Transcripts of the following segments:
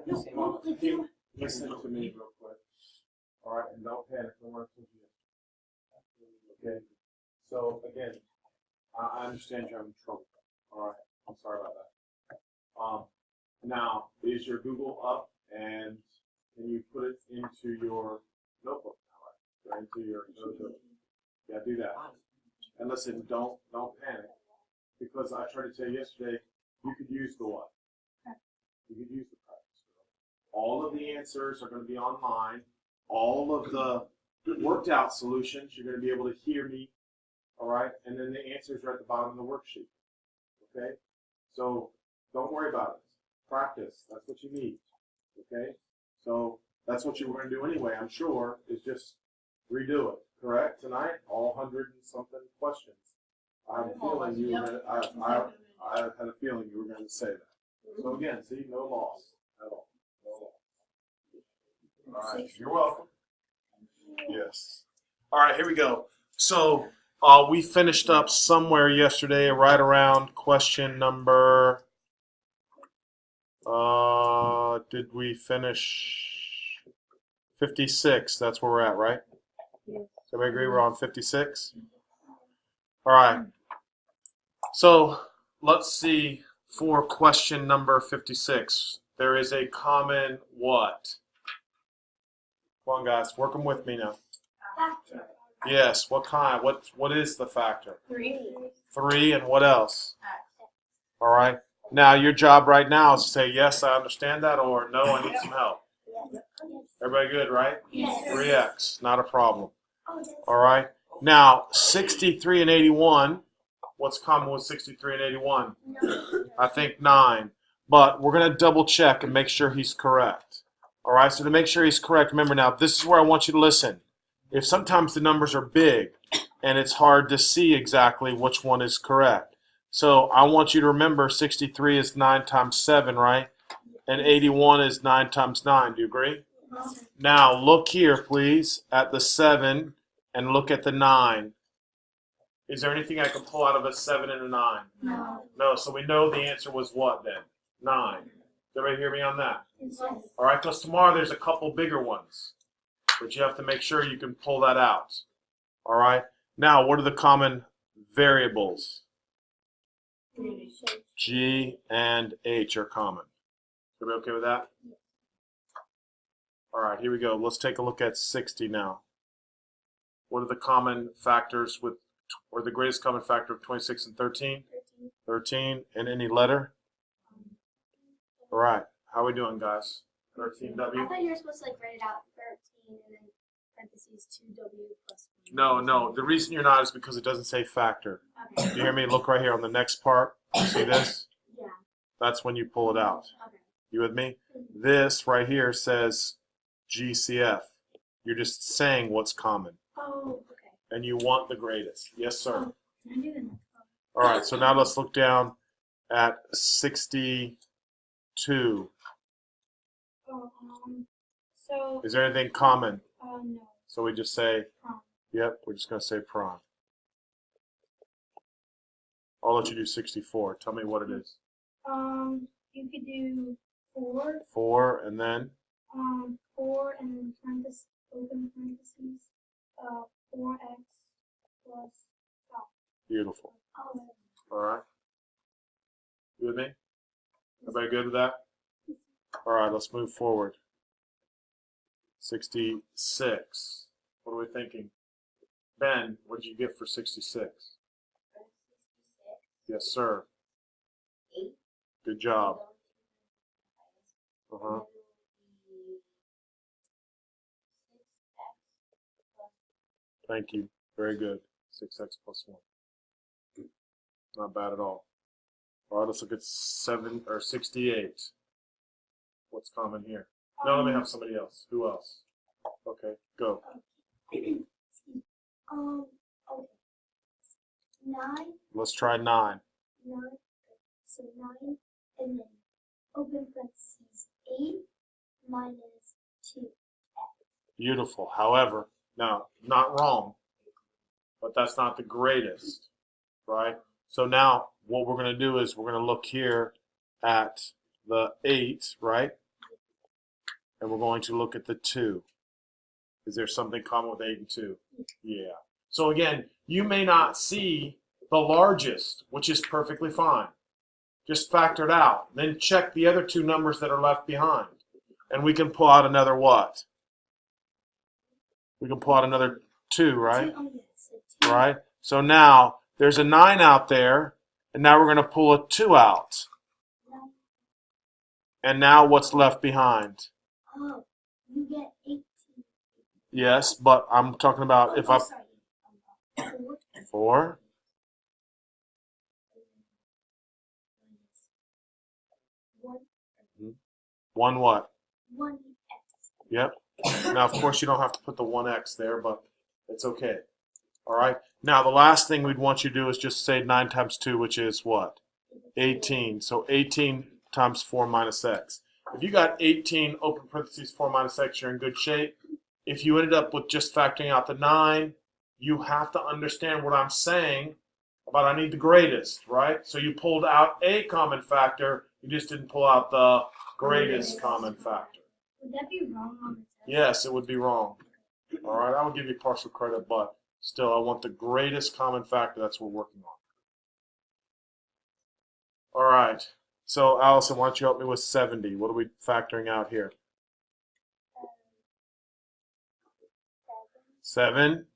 Listen to me real quick. All right, and don't panic. Don't worry. Okay. So again, I understand you're having trouble. All right. I'm sorry about that. Now, is your Google up, and can you put it into your notebook? All right. Into your notebook. Yeah, do that. And listen, don't panic, because I tried to tell you yesterday, you could use the what? You could use the practice. All of the answers are going to be online. All of the worked out solutions, you're going to be able to hear me. All right, and then the answers are at the bottom of the worksheet. Okay, so don't worry about it. Practice. That's what you need. Okay, so that's what you were going to do anyway. I'm sure is just redo it. Correct tonight, all 100 and something questions. I have a feeling you were. I had a feeling you were going to say that. So again, see, no loss at all. No loss. All right, you're welcome. Yes. All right, here we go. So we finished up somewhere yesterday, right around question number. Did we finish 56? That's where we're at, right? Yes. So we agree we're on 56? All right. So let's see for question number 56. There is a common what? Come on, guys, work them with me now. Factor. Yes, what kind? What is the factor? 3. 3 and what else? All right. Now your job right now is to say, yes, I understand that, or no, I need some help. Everybody good, right? Yes. 3x, not a problem. All right. Now, 63 and 81, what's common with 63 and 81? I think 9. But we're going to double check and make sure he's correct. All right, so to make sure he's correct, remember now, this is where I want you to listen. If sometimes the numbers are big and it's hard to see exactly which one is correct. So I want you to remember 63 is 9 times 7, right? And 81 is 9 times 9. Do you agree? Now look here, please, at the 7 and look at the 9. Is there anything I can pull out of a 7 and a 9? No. No, so we know the answer was what then? 9. Does everybody hear me on that? All right, because tomorrow there's a couple bigger ones, but you have to make sure you can pull that out. All right. Now, what are the common variables? G and H are common. Everybody okay with that? All right, here we go. Let's take a look at 60 now. What are the common factors with, or the greatest common factor of 26 and 13? 13 and any letter? All right. How are we doing, guys? 13W? I thought you were supposed to write it out 13 and then parentheses 2W plus 1. No. The reason you're not is because it doesn't say factor. Okay. Do you hear me? Look right here on the next part. You see this? Yeah. That's when you pull it out. Okay. You with me? This right here says GCF. You're just saying what's common. Oh, okay. And you want the greatest. Yes, sir. Oh, I knew that. All right, so now let's look down at 62. So. Is there anything common? No. So we just say, Prime. yep, we're just going to say prime. I'll let you do 64. Tell me what it is. You could do 4. 4 and then? 4 and then parentheses, open parentheses, 4x plus 5. Beautiful. Oh. All right. You with me? Everybody good with that? All right, let's move forward. 66. What are we thinking? Ben, what did you get for 66? Yes, sir. 8. Good job. Uh-huh. Thank you. Very good. 6x plus 1. Not bad at all. All right, let's look at 68. What's common here? No, let me have somebody else. Who else? Okay, go. Okay. 9. Let's try 9. 9. So 9 and then open parentheses 8 minus 2x. Beautiful. However, now, not wrong, but that's not the greatest, right? So now what we're going to do is we're going to look here at the 8, right? and we're going to look at the 2. Is there something common with 8 and 2? Yeah. So again, you may not see the largest, which is perfectly fine. Just factor it out. Then check the other 2 numbers that are left behind. And we can pull out another what? We can pull out another 2, right? Right? So now there's a 9 out there, and now we're going to pull a 2 out. And now what's left behind? Oh, you get 18. Yes, but I'm talking about if I... 4. One what? 1x. Yep. Now, of course, you don't have to put the 1x there, but it's okay. All right. Now, the last thing we'd want you to do is just say 9 times 2, which is what? 18. So 18 times 4 minus x. If you got 18, open parentheses, 4 minus x, you're in good shape. If you ended up with just factoring out the 9, you have to understand what I'm saying about I need the greatest, right? So you pulled out a common factor. You just didn't pull out the greatest common factor. Would that be wrong on the test? Yes, it would be wrong. All right, I will give you partial credit, but still, I want the greatest common factor. That's what we're working on. All right. So, Allison, why don't you help me with 70? What are we factoring out here? 7.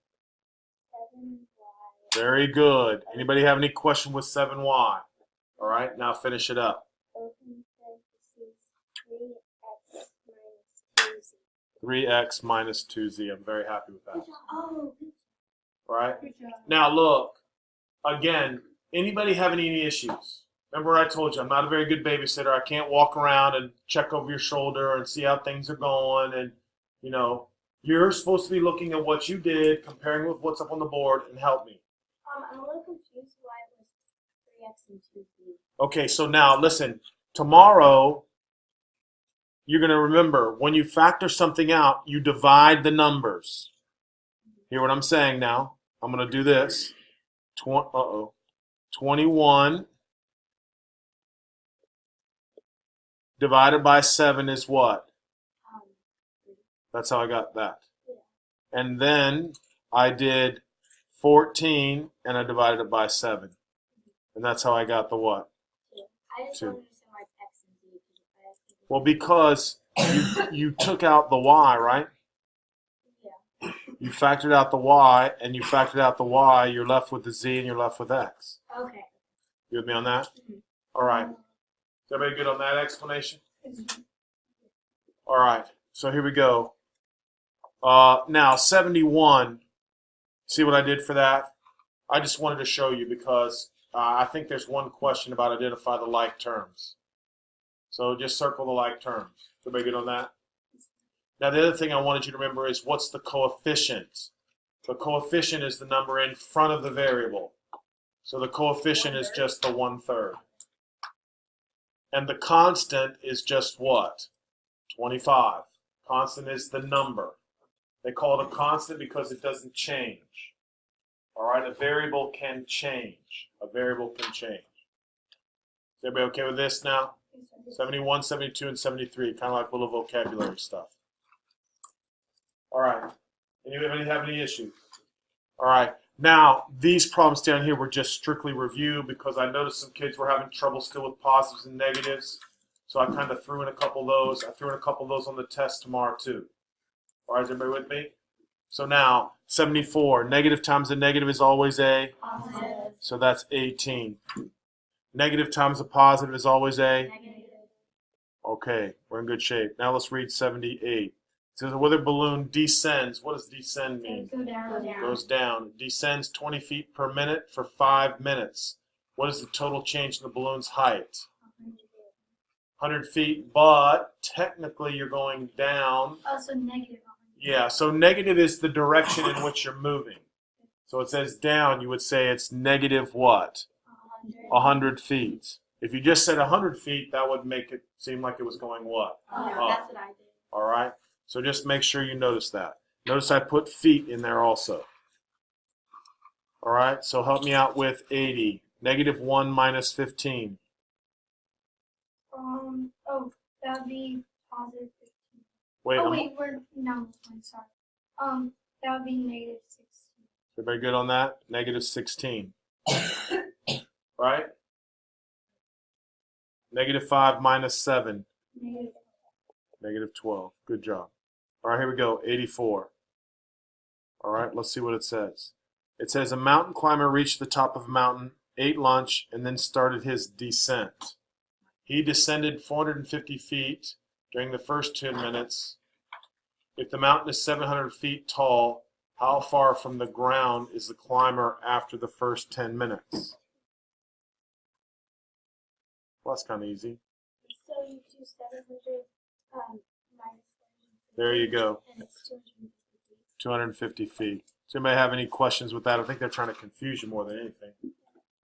7y. Very good. Anybody have any question with 7y? All right, now finish it up. Open parentheses, 3x minus 2z. I'm very happy with that. Oh, good. All right. Good job. Now look, again, anybody have any issues? Remember I told you I'm not a very good babysitter. I can't walk around and check over your shoulder and see how things are going. And, you know, you're supposed to be looking at what you did, comparing with what's up on the board, and help me. I'm a little confused why it was 3x and 2z. Okay, so now listen. Tomorrow, you're going to remember, when you factor something out, you divide the numbers. Hear what I'm saying now? I'm going to do this. 21 divided by 7 is what? That's how I got that. Yeah. And then I did 14 and I divided it by 7. And that's how I got the what? Yeah. I just 2. don't understand why it's x and z. Well, because you took out the y, right? Yeah. You factored out the y, and you factored out the y, you're left with the z, and you're left with x. Okay. You with me on that? Mhm. All right. Is everybody good on that explanation? All right. So here we go. Now, 71. See what I did for that? I just wanted to show you because I think there's one question about identify the like terms. So just circle the like terms. Is everybody good on that? Now, the other thing I wanted you to remember is what's the coefficient? The coefficient is the number in front of the variable. So the coefficient is just the 1/3. And the constant is just what? 25. Constant is the number. They call it a constant because it doesn't change. All right, a variable can change. A variable can change. Is everybody okay with this now? 71, 72, and 73, kind of like little vocabulary stuff. All right. Anybody have any issues? All right. Now, these problems down here were just strictly review because I noticed some kids were having trouble still with positives and negatives. So I kind of threw in a couple of those. I threw in a couple of those on the test tomorrow too. All right, is everybody with me? So now, 74. Negative times a negative is always a? Positive. So that's 18. Negative times a positive is always a? Negative. Okay, we're in good shape. Now let's read 78. It says a weather balloon descends. What does descend mean? Go down. Goes down. It descends 20 feet per minute for 5 minutes. What is the total change in the balloon's height? 100 feet, but technically you're going down. Oh, so negative. Yeah, so negative is the direction in which you're moving. So it says down, you would say it's negative what? 100 feet. If you just said 100 feet, that would make it seem like it was going what? Oh, Up. that's what I did. All right? So just make sure you notice that. Notice I put feet in there also. All right? So help me out with 80. Negative 1 minus 15. Oh, that would be positive 15. Wait, no, I'm sorry. That would be negative 16. everybody good on that? Negative 16. Right? Negative 5 minus 7. Negative. Negative 12. Good job. All right, here we go. 84. All right, let's see what it says. It says a mountain climber reached the top of a mountain, ate lunch, and then started his descent. He descended 450 feet during the first 10 minutes. If the mountain is 700 feet tall, how far from the ground is the climber after the first 10 minutes? Well, that's kind of easy. So you do 700 minus 750. There you go. And it's 250. 250 feet. Does anybody have any questions with that? I think they're trying to confuse you more than anything.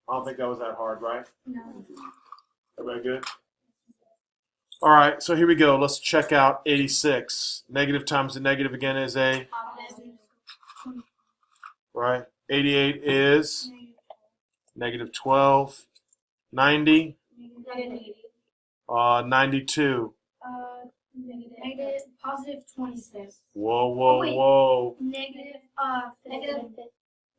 I don't think that was that hard, right? No. Everybody good? All right, so here we go. Let's check out 86. Negative times a negative again is a, right? 88 is negative 12. 90, Negative 80. 92. Negative positive 26. Whoa, whoa, wait. whoa. Negative 15.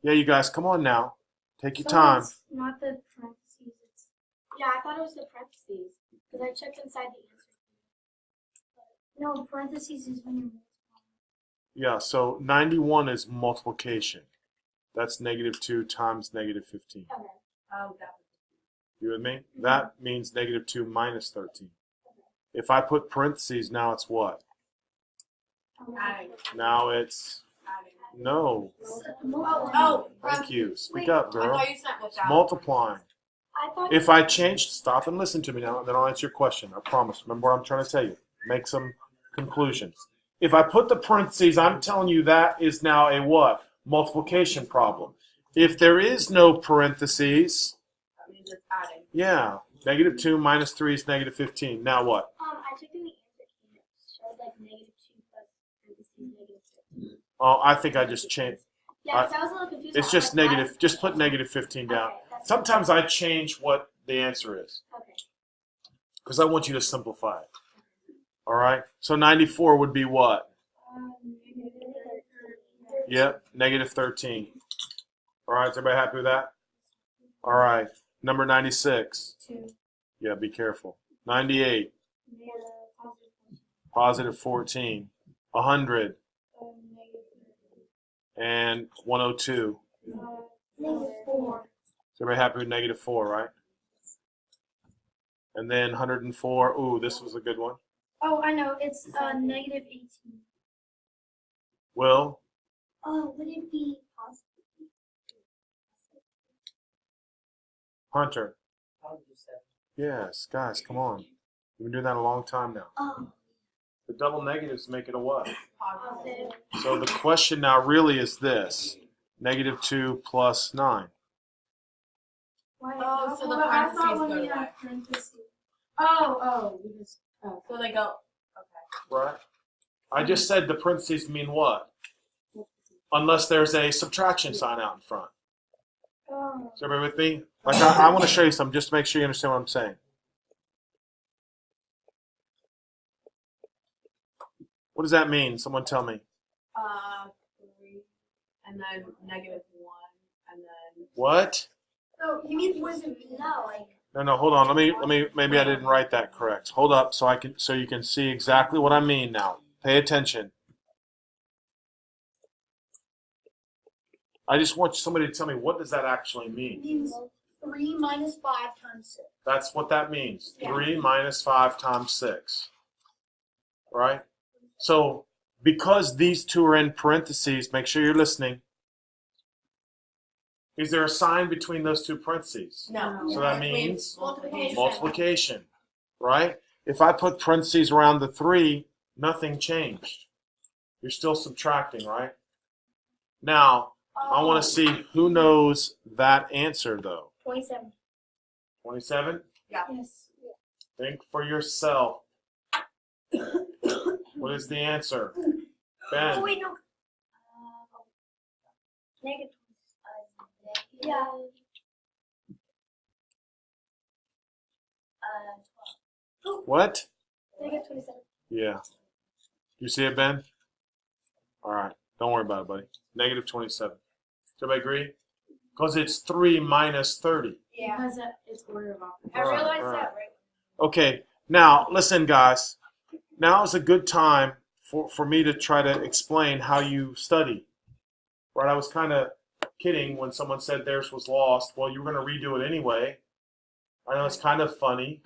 Yeah, you guys, come on now. Take your So time. it's not the parentheses. It's I thought it was the parentheses because I checked inside the answer. no parentheses is when you're multiplying. Yeah, so 91 is multiplication. That's negative 2 times negative 15. Okay. Oh, that You with me? That means negative 2 minus 13. If I put parentheses, now it's what? Adding. Now it's, no. Oh, Thank you. Speak up, I girl. thought you said without. Multiplying. I thought If I change, stop and listen to me now, and then I'll answer your question. I promise. Remember what I'm trying to tell you. Make some conclusions. If I put the parentheses, I'm telling you that is now a what? Multiplication problem. If there is no parentheses, That means it's adding. yeah, negative 2 minus 3 is negative 15. Now what? I checked in the answer key. It showed like negative 2 plus parentheses negative 15. Oh, I think I just changed. Yeah, because I was a little confused. It's just negative. Just put negative 15 down. Okay, that's Sometimes I change what the answer is okay. because I want you to simplify it. All right. So 94 would be what? Negative 13. Yep, negative 13. All right. Is everybody happy with that? All right. Number 96. 2. Yeah, be careful. 98. Positive 14. 100. Negative And 102. negative 4. Is everybody happy with negative 4, right? And then 104. Ooh, this was a good one. Oh, I know. It's negative 18. Will? Oh, would it be positive? Hunter. Yes, guys, come on. We've been doing that a long time now. Oh, The double negatives make it a what? positive. So the question now really is this. Negative 2 plus 9. Why? Oh, so the Well, I thought parentheses when go we away. had parentheses. We just, so they go, okay. Right? I just said the parentheses mean what? Unless there's a subtraction sign out in front. Oh. Is everybody with me? Like I want to show you something just to make sure you understand what I'm saying. What does that mean? Someone tell me. 3, and then negative 1, and then. What? So you mean what does it mean? No, like. No, hold on. Let me maybe I didn't write that correct. Hold up so you can see exactly what I mean now. Pay attention. I just want somebody to tell me, what does that actually mean? It means 3 minus 5 times 6. That's what that means. Yeah. 3 minus 5 times 6. Right? So because these two are in parentheses, make sure you're listening. Is there a sign between those two parentheses? No. So that means multiplication. multiplication. Right? If I put parentheses around the 3, nothing changed. You're still subtracting, right? Now, I want to see who knows that answer, though. 27. 27? Yes. Think for yourself. What is the answer? Oh, Ben. wait, no. Negative. Yeah. 12. What? Negative 27. Yeah. You see it, Ben? All right. Don't worry about it, buddy. Negative 27. Does everybody agree? Because it's 3 minus 30. Yeah. Because it's order of operations. I realized that right. Okay. Now, listen, guys. Now is a good time for me to try to explain how you study. Right? I was kind of kidding when someone said theirs was lost. Well, you were going to redo it anyway. I know it's kind of funny,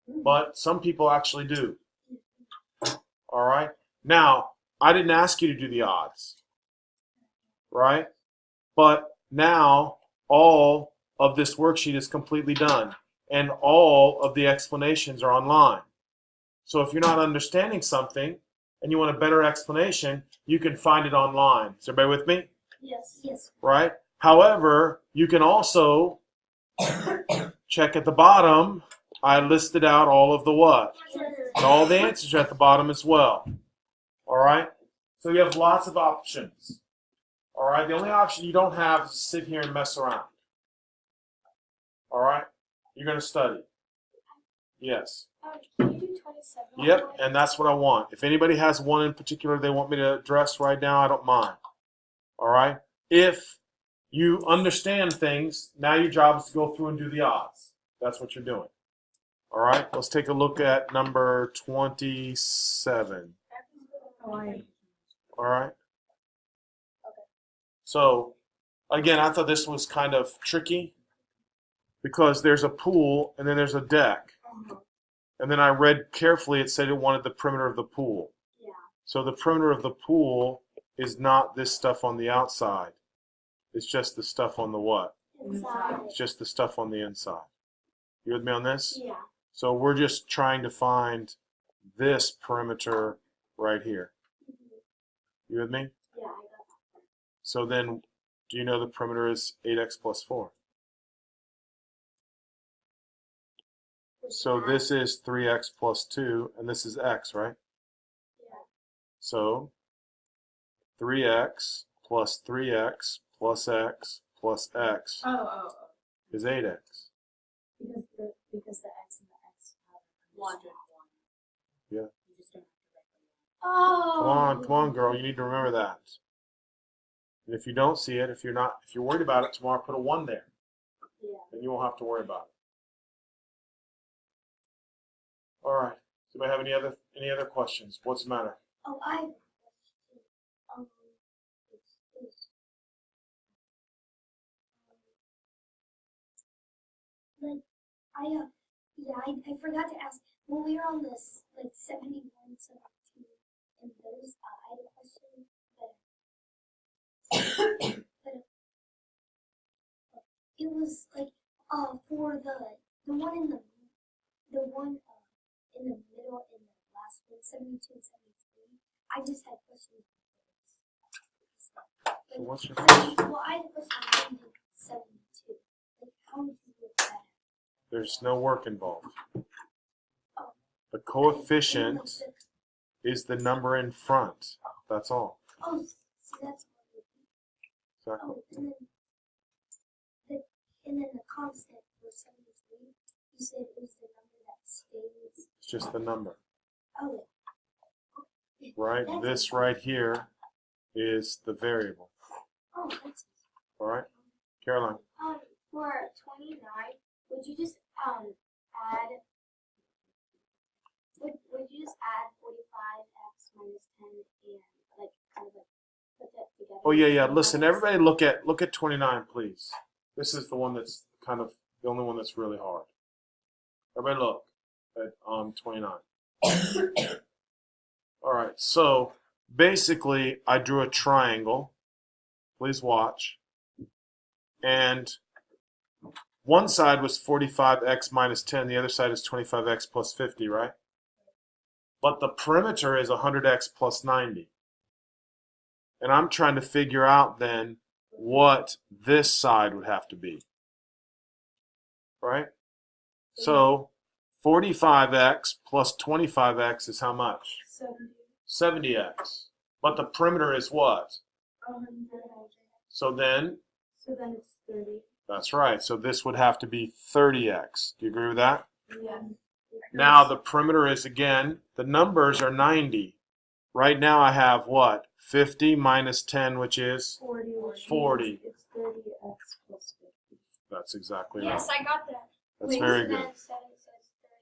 but some people actually do. All right? Now, I didn't ask you to do the odds, right? But now all of this worksheet is completely done, and all of the explanations are online. So if you're not understanding something and you want a better explanation, you can find it online. Is everybody with me? Yes. Yes. Right? However, you can also check at the bottom. I listed out all of the what? And all the answers are at the bottom as well. All right? So you have lots of options. All right? The only option you don't have is to sit here and mess around. All right? You're going to study. Yes. Can you do 27? Yep, and that's what I want. If anybody has one in particular they want me to address right now, I don't mind. All right? If you understand things, now your job is to go through and do the odds. That's what you're doing. All right? Let's take a look at number 27. All right? So, again, I thought this was kind of tricky because there's a pool and then there's a deck. And then I read carefully, it said it wanted the perimeter of the pool. Yeah. So the perimeter of the pool is not this stuff on the outside. It's just the stuff on the what? Inside. It's just the stuff on the inside. You with me on this? Yeah. So we're just trying to find this perimeter right here. You with me? Yeah, I got that. So then, do you know the perimeter is 8x plus 4? So this is 3x plus 2, and this is x, right? Yeah. So 3x plus 3x plus x plus x is 8x. Because the x and the x have one. Yeah. You just don't have to write them. Come on, girl. You need to remember that. And if you don't see it, if you're worried about it tomorrow, put a 1 there. Yeah. Then you won't have to worry about it. All right. Do I have any other questions? What's the matter? Oh, I have a question. I forgot to ask when we were on this 71, 72, and those. I had a question, but it was for the one in the middle in the last one, 72 and 73. I just had questions. So what's your Well, I had a question on 72. How would you look at it? There's no work involved. Oh. The coefficient is the number in front. That's all. Oh, so that's what it is. Exactly. Oh, and then the constant for 73, you said it was the number that stays. It's just the number. Oh. Right? This right here is the variable. Oh, that's. All right? Caroline. For 29, would you just add? Would you just add 45x minus 10 and kind of put that together? Oh yeah. Listen, everybody look at 29, please. This is the one that's kind of the only one that's really hard. Everybody look at 29. All right, so basically I drew a triangle. Please watch. And one side was 45x minus 10. The other side is 25x plus 50, right? But the perimeter is 100x plus 90. And I'm trying to figure out then what this side would have to be. Right? So 45x plus 25x is how much? 70x. But the perimeter is what? 100. So then So then it's 30. that's right. So this would have to be 30x. Do you agree with that? Yeah. Now the perimeter is, again, the numbers are 90, Right now I have what? 50 minus 10, which is 40. Which 40. means it's 30x plus 50. That's exactly right. Yes, I got that. That's Wait, very so good. then 7 says 30.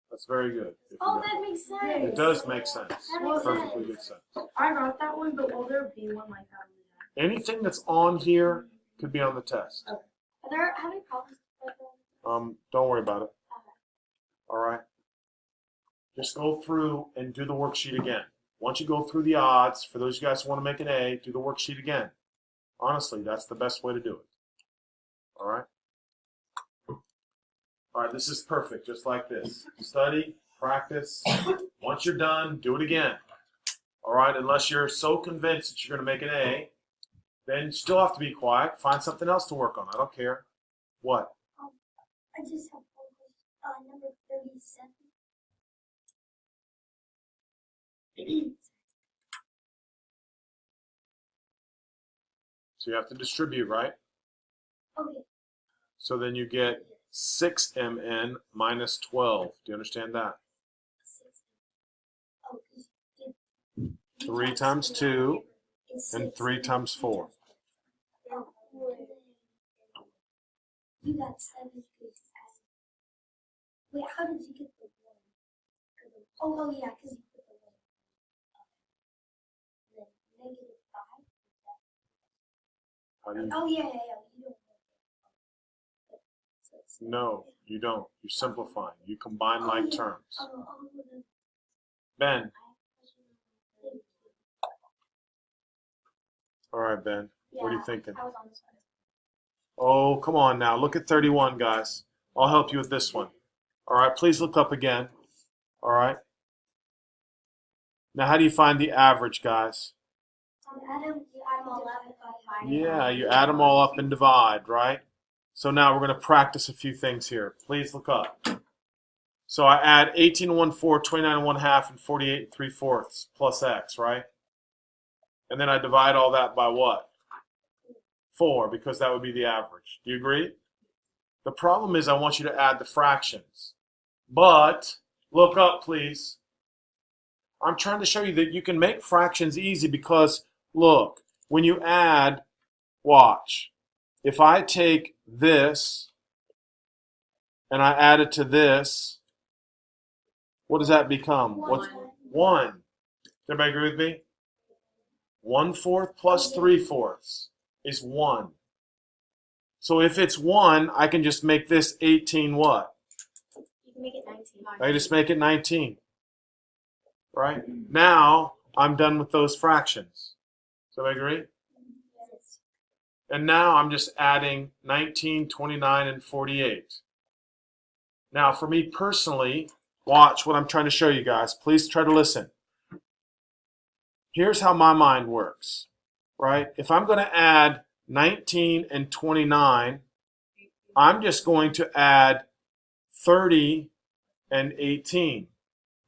That's very good. If you Oh, got- that makes sense. It does make sense. That makes Perfectly sense. good sense. I got that one, but will there be one like that? Anything that's on here could be on the test. Are there how many problems? Don't worry about it. Okay. All right. Just go through and do the worksheet again. Once you go through the odds, for those of you guys who want to make an A, do the worksheet again. Honestly, that's the best way to do it. All right. All right. This is perfect, just like this. Study, practice. Once you're done, do it again. All right. Unless you're so convinced that you're going to make an A, then you still have to be quiet. Find something else to work on. I don't care. What? I just have one question. Number 37. So you have to distribute, right? Okay. So then you get 6mn minus 12. Do you understand that? 6. Oh, 'cause you 3 times 2 and 3 times 4. You got 7 pieces. Wait, how did you get the 1? Oh, yeah, because you put the 1. Then -5. How do you? Oh, yeah. You don't. So it's No, you don't. You're simplifying. You combine like terms. then- Ben. All right, Ben. What are you thinking? I was on this one. Oh, come on now. Look at 31, guys. I'll help you with this one. All right, please look up again. All right. Now, how do you find the average, guys? Adam, I'm 11 by 5. Yeah, you add them all up and divide, right? So now we're going to practice a few things here. Please look up. So I add 18 1/4, 29 1/2, and 48 3/4 plus x, right? And then I divide all that by what? 4, because that would be the average. Do you agree? The problem is I want you to add the fractions. But look up, please. I'm trying to show you that you can make fractions easy because, look, when you add, watch. If I take this and I add it to this, what does that become? What's 1? Does everybody agree with me? 1/4 plus 3/4 is 1. So if it's 1, I can just make this 18 what? You can make it 19. I just make it 19. Right? Now, I'm done with those fractions. So I agree? Yes. And now I'm just adding 19, 29, and 48. Now, for me personally, watch what I'm trying to show you guys. Please try to listen. Here's how my mind works, right? If I'm going to add 19 and 29, I'm just going to add 30 and 18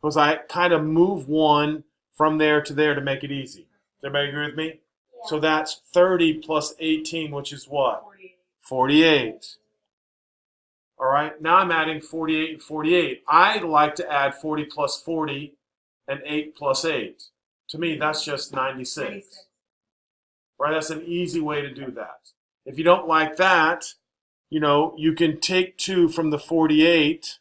because I kind of move 1 from there to there to make it easy. Does everybody agree with me? Yeah. So that's 30 plus 18, which is what? 48. All right, now I'm adding 48 and 48. I like to add 40 plus 40 and 8 plus 8. To me, that's just 96. Right, that's an easy way to do that. If you don't like that, you can take 2 from the 48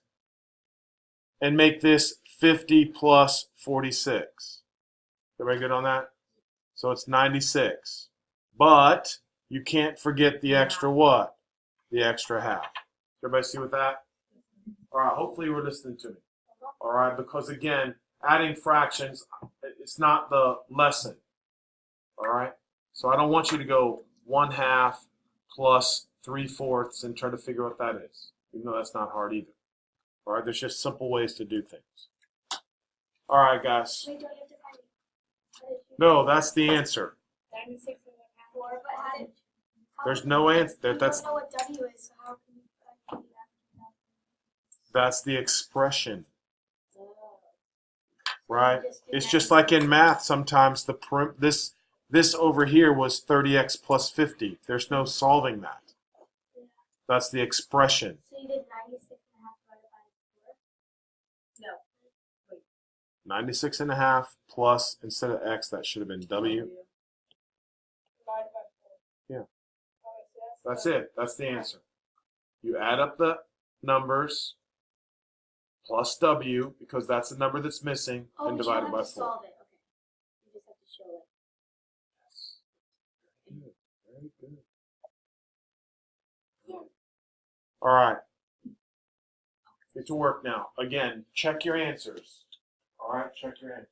and make this 50 plus 46. Everybody good on that? So it's 96. But you can't forget the extra what? The extra half. Everybody see with that? All right, hopefully you were listening to me. All right, because again, adding fractions, it's not the lesson. All right? So I don't want you to go 1/2 plus 3/4 and try to figure out what that is, even though that's not hard either. All right, there's just simple ways to do things. All right, guys. Wait, don't you have to find it? No, that's the answer. 96 and 1/2. But how did, There's no answer. You That's don't know what W is, so how can you do that? that's the expression, right? It's just like in math. Sometimes this over here was 30x plus 50. There's no solving that. That's the expression. So you did 96 and 1/2 divided by 4? No. Wait. 96 and a half plus, instead of x, that should have been w. Divided by 4. Yeah. Alright, so That's it. That's the answer. You add up the numbers plus w, because that's the number that's missing, Oh, and but divide you it don't by have to 4. solve it. Okay. You just have to show it. Yes. Good. Very good. Yeah. All right. Get to work now. Again, check your answers. All right, check your answers.